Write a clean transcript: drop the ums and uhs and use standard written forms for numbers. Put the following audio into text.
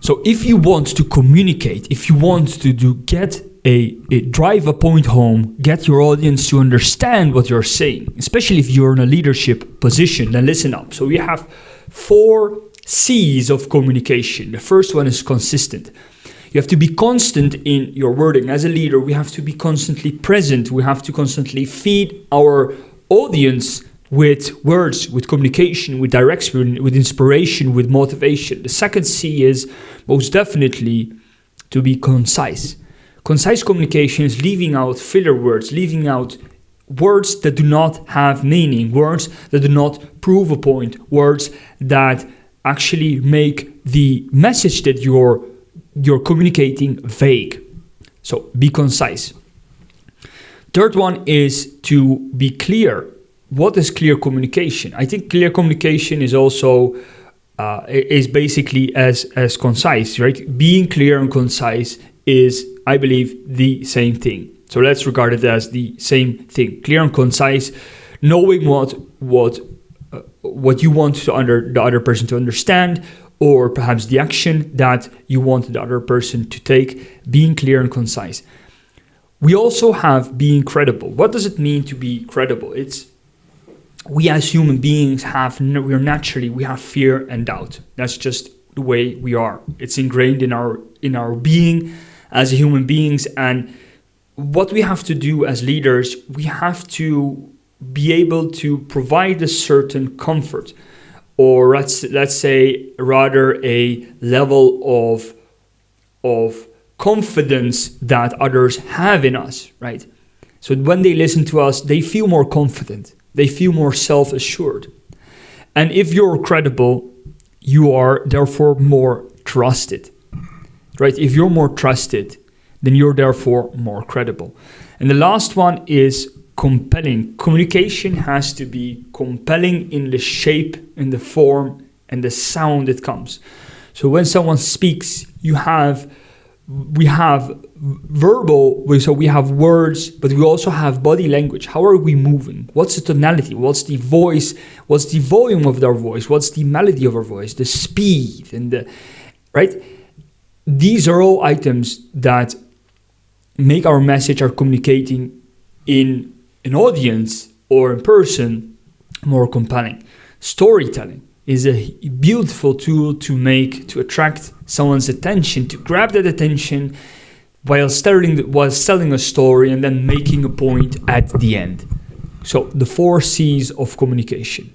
So if you want to communicate, if you want to get a drive a point home, get your audience to understand what you're saying, especially if you're in a leadership position, then listen up. So we have 4 C's of communication. The first one is consistent. You have to be constant in your wording. As a leader, we have to be constantly present. We have to constantly feed our audience with words, with communication, with direction, with inspiration, with motivation. The second C is most definitely to be concise. Concise communication is leaving out filler words, leaving out words that do not have meaning, words that do not prove a point, words that actually make the message that you're communicating vague. So be concise. Third one is to be clear. What is clear communication? I think clear communication is also is basically as concise, right? Being clear and concise is, I believe, the same thing. So let's regard it as the same thing. Clear and concise, knowing what you want the other person to understand, or perhaps the action that you want the other person to take, being clear and concise. We also have being credible. What does it mean to be credible? We as human beings we have fear and doubt. That's just the way we are. It's ingrained in our being as human beings. And what we have to do as leaders, we have to be able to provide a certain comfort, or let's say rather a level of confidence that others have in us, right? So when they listen to us, they feel more confident. They feel more self-assured. And if you're credible, you are therefore more trusted, right? If you're more trusted, then you're therefore more credible. And the last one is compelling. Communication has to be compelling in the shape, in the form, and the sound it comes. So when someone speaks, we have verbal, so we have words, but we also have body language. How are we moving? What's the tonality? What's the voice? What's the volume of our voice? What's the melody of our voice? The speed and right? These are all items that make our message, our communicating in an audience or in person more compelling. Storytelling is a beautiful tool to attract someone's attention, to grab that attention while telling a story and then making a point at the end. So the 4 C's of communication.